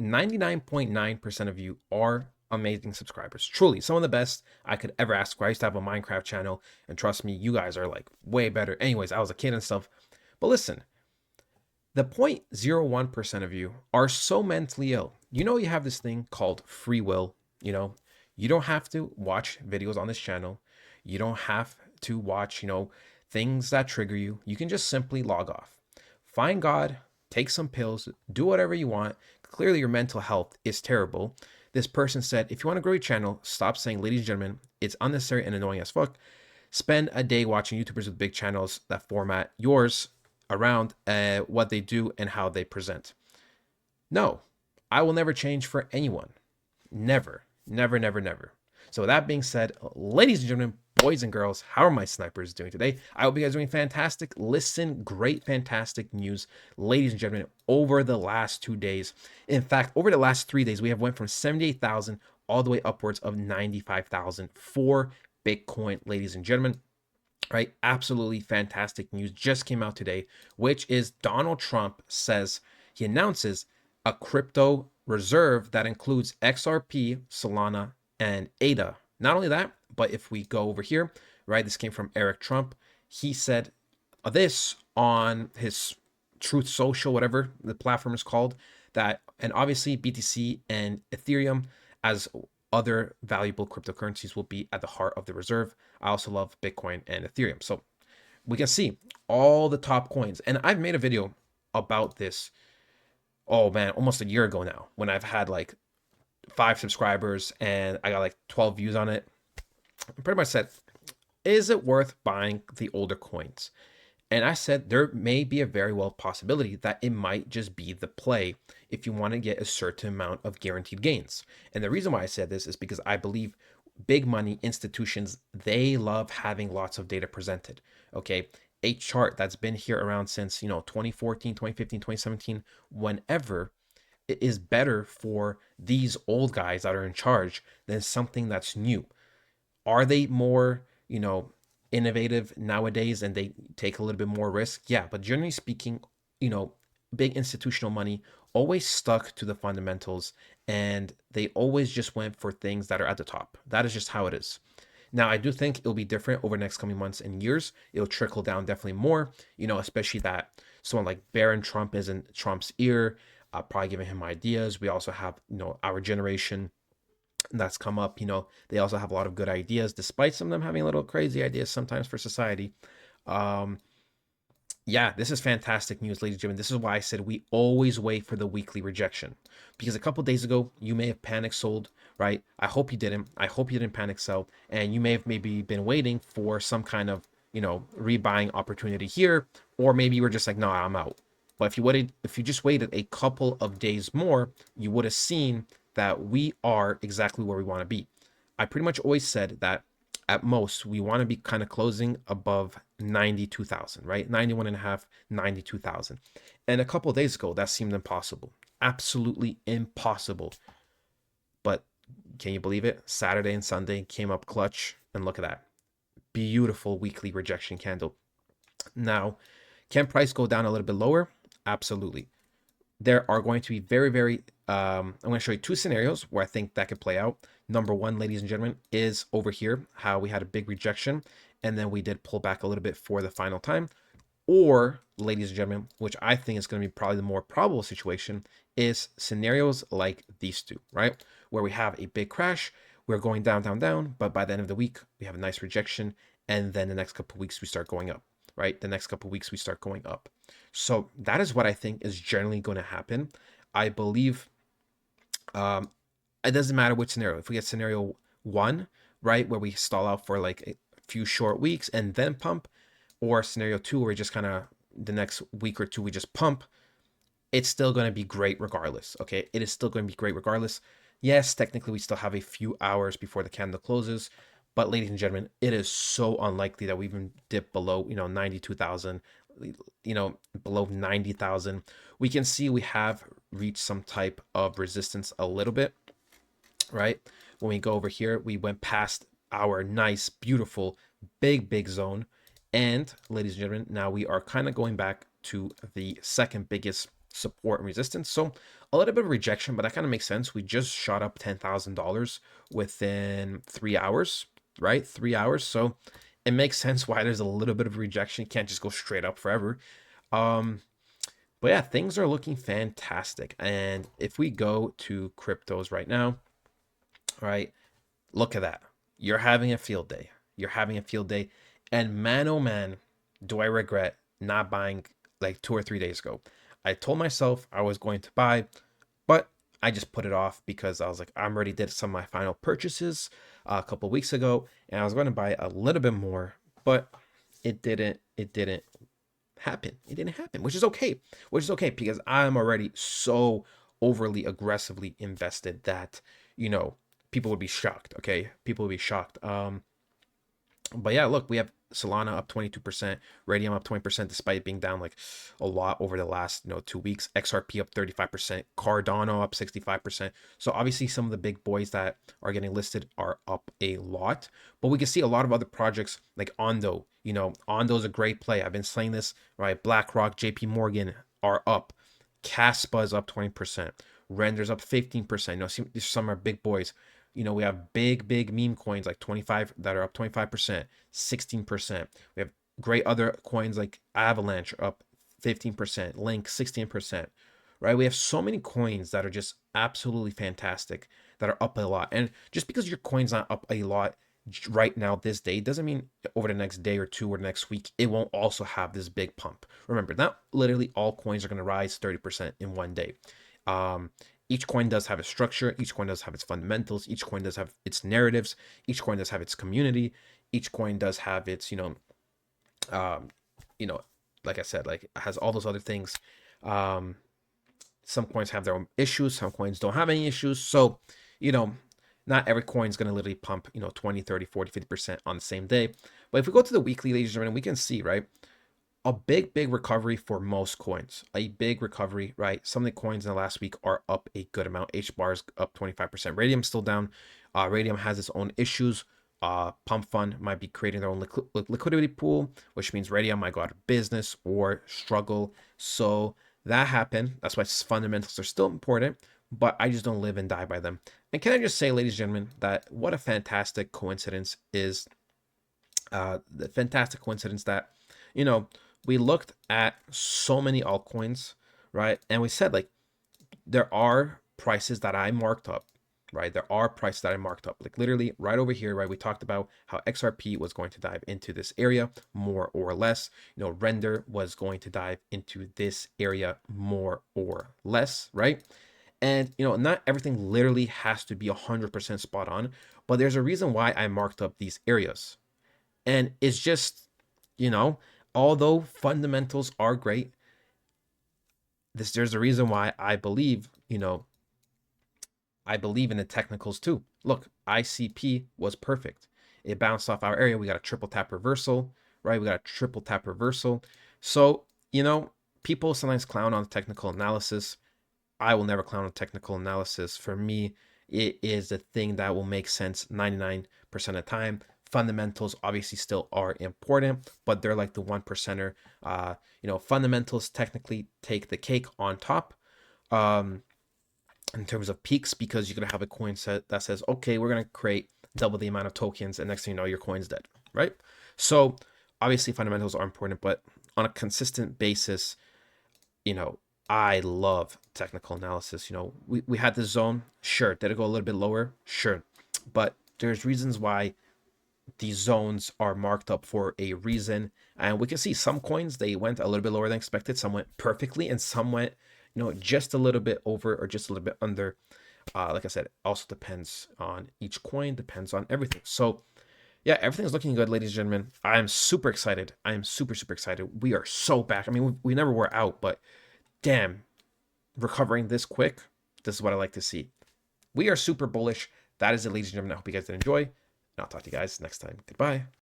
99.9% of you are amazing subscribers. Truly, some of the best I could ever ask for. I used to have a Minecraft channel, and trust me, you guys are like way better. Anyways, I was a kid and stuff. But listen, the 0.01% of you are so mentally ill. You have this thing called free will. You know, you don't have to watch videos on this channel. You don't have to watch, things that trigger you. You can just simply log off. Find God, take some pills, do whatever you want. Clearly, your mental health is terrible. This person said, if you want to grow your channel, stop saying, ladies and gentlemen, it's unnecessary and annoying as fuck. Spend a day watching YouTubers with big channels that format yours around what they do and how they present. No, I will never change for anyone. Never, never, never, never. So, with that being said, ladies and gentlemen, boys and girls, how are my snipers doing today? I hope you guys are doing fantastic. Listen, great, fantastic news, ladies and gentlemen, over the last 2 days. In fact, over the last 3 days, we have went from 78,000 all the way upwards of 95,000 for Bitcoin, ladies and gentlemen. Right? Absolutely fantastic news just came out today, which is Donald Trump says he announces a crypto reserve that includes XRP, Solana, and ADA. Not only that, but if we go over here, right, this came from Eric Trump. He said this on his Truth Social, whatever the platform is called, that, and obviously BTC and Ethereum as other valuable cryptocurrencies will be at the heart of the reserve. I also love Bitcoin and Ethereum. So we can see all the top coins. And I've made a video about this, oh man, almost a year ago now, when I've had like 5 subscribers and I got like 12 views on it. I pretty much said, is it worth buying the older coins? And I said there may be a very well possibility that it might just be the play if you want to get a certain amount of guaranteed gains. And the reason why I said this is because I believe big money institutions, they love having lots of data presented. Okay. A chart that's been here around since, 2014, 2015, 2017, whenever, it is better for these old guys that are in charge than something that's new. Are they more, innovative nowadays and they take a little bit more risk? Yeah, but generally speaking, you know, big institutional money always stuck to the fundamentals and they always just went for things that are at the top. That is just how it is. Now, I do think it'll be different over the next coming months and years. It'll trickle down definitely more, especially that someone like Barron Trump is in Trump's ear, probably giving him ideas. We also have, our generation that's come up. They also have a lot of good ideas, despite some of them having a little crazy ideas sometimes for society. Um, yeah, this is fantastic news, ladies and gentlemen. This is why I said we always wait for the weekly rejection. Because a couple days ago, you may have panic sold, right? I hope you didn't. I hope you didn't panic sell. And you may have maybe been waiting for some kind of, rebuying opportunity here. Or maybe you were just like, no, I'm out. But if you just waited a couple of days more, you would have seen that we are exactly where we want to be. I pretty much always said that at most we want to be kind of closing above 92,000, right? 91 and a half, 92,000. And a couple of days ago, that seemed impossible. Absolutely impossible. But can you believe it? Saturday and Sunday came up clutch. And look at that. Beautiful weekly rejection candle. Now, can price go down a little bit lower? Absolutely. There are going to be very, very, I'm going to show you two scenarios where I think that could play out. Number one, ladies and gentlemen, is over here, how we had a big rejection and then we did pull back a little bit for the final time. Or, ladies and gentlemen, which I think is going to be probably the more probable situation, is scenarios like these two, right? Where we have a big crash, we're going down, down, down, but by the end of the week, we have a nice rejection, and then the next couple of weeks, we start going up, right? The next couple of weeks, we start going up. So that is what I think is generally going to happen. I believe it doesn't matter which scenario. If we get scenario one, right, where we stall out for like a few short weeks and then pump, or scenario two where we just kind of the next week or two we just pump, it's still going to be great regardless. Okay, it is still going to be great regardless. Yes, technically we still have a few hours before the candle closes, but ladies and gentlemen, it is so unlikely that we even dip below 92,000, below 90,000. We can see we have reached some type of resistance a little bit, right? When we go over here, we went past our nice, beautiful, big zone. And ladies and gentlemen, now we are kind of going back to the second biggest support and resistance. So a little bit of rejection, but that kind of makes sense. We just shot up $10,000 within 3 hours, right? 3 hours. So it makes sense why there's a little bit of rejection. You can't just go straight up forever. Um, but yeah, things are looking fantastic. And if we go to cryptos right now, right, look at that. You're having a field day. You're having a field day. And man, oh man, do I regret not buying like 2 or 3 days ago. I told myself I was going to buy, but I just put it off because I was like, I'm already did some of my final purchases a couple weeks ago, and I was going to buy a little bit more, but it didn't happen. It didn't happen, which is okay. Which is okay because I'm already so overly aggressively invested that, you know, people would be shocked. Okay. People would be shocked. But yeah, look, we have Solana up 22%, Radium up 20% despite being down like a lot over the last 2 weeks. XRP up 35%, Cardano up 65%. So obviously some of the big boys that are getting listed are up a lot, but we can see a lot of other projects like Ondo. Ondo's a great play. I've been saying this, right? BlackRock, JP Morgan are up. Caspa is up 20%. Render's up 15%. Some are big boys. We have big meme coins like 25 that are up 25%, 16%. We have great other coins like Avalanche up 15%, Link 16%, right? We have so many coins that are just absolutely fantastic that are up a lot. And just because your coin's not up a lot right now this day doesn't mean over the next day or two or the next week it won't also have this big pump. Remember, not literally all coins are going to rise 30% in one day. um each coin does have a structure, each coin does have its fundamentals, each coin does have its narratives, each coin does have its community, each coin does have its um you know like I said, like has all those other things. um some coins have their own issues, some coins don't have any issues. So you know not every coin is going to literally pump 20, 30, 40, 50% on the same day. But if we go to the weekly, ladies and gentlemen, we can see, right, a big recovery for most coins. A big recovery, right? Some of the coins in the last week are up a good amount. HBAR is up 25%. Radium's still down. Radium has its own issues. Pump Fund might be creating their own liquidity pool, which means Radium might go out of business or struggle. So that happened. That's why fundamentals are still important, but I just don't live and die by them. And can I just say, ladies and gentlemen, that what a fantastic coincidence is the fantastic coincidence that we looked at so many altcoins, right? And we said, like, there are prices that I marked up, right? There are prices that I marked up, like literally right over here, right? We talked about how XRP was going to dive into this area more or less. Render was going to dive into this area more or less, right? And not everything literally has to be 100% spot on, but there's a reason why I marked up these areas. And it's just, you know, although fundamentals are great, there's a reason why I believe in the technicals too. Look, ICP was perfect. It bounced off our area. We got a triple tap reversal, right? We got a triple tap reversal. So, people sometimes clown on technical analysis. I will never clown on technical analysis. For me, it is the thing that will make sense 99% of the time. Fundamentals obviously still are important, but they're like the 1%er. Fundamentals technically take the cake on top in terms of peaks, because you're going to have a coin set that says, okay, we're going to create double the amount of tokens, and next thing you know, your coin's dead, right? So obviously fundamentals are important, but on a consistent basis, I love technical analysis. We had this zone. Sure. Did it go a little bit lower? Sure. But there's reasons why these zones are marked up for a reason. And we can see some coins, they went a little bit lower than expected. Some went perfectly and some went, just a little bit over or just a little bit under. Like I said, it also depends on each coin, depends on everything. So yeah, everything's looking good, ladies and gentlemen. I am super excited. I am super excited. We are so back. I mean, we never were out, but damn, recovering this quick, this is what I like to see. We are super bullish. That is it, ladies and gentlemen. I hope you guys did enjoy. And I'll talk to you guys next time. Goodbye.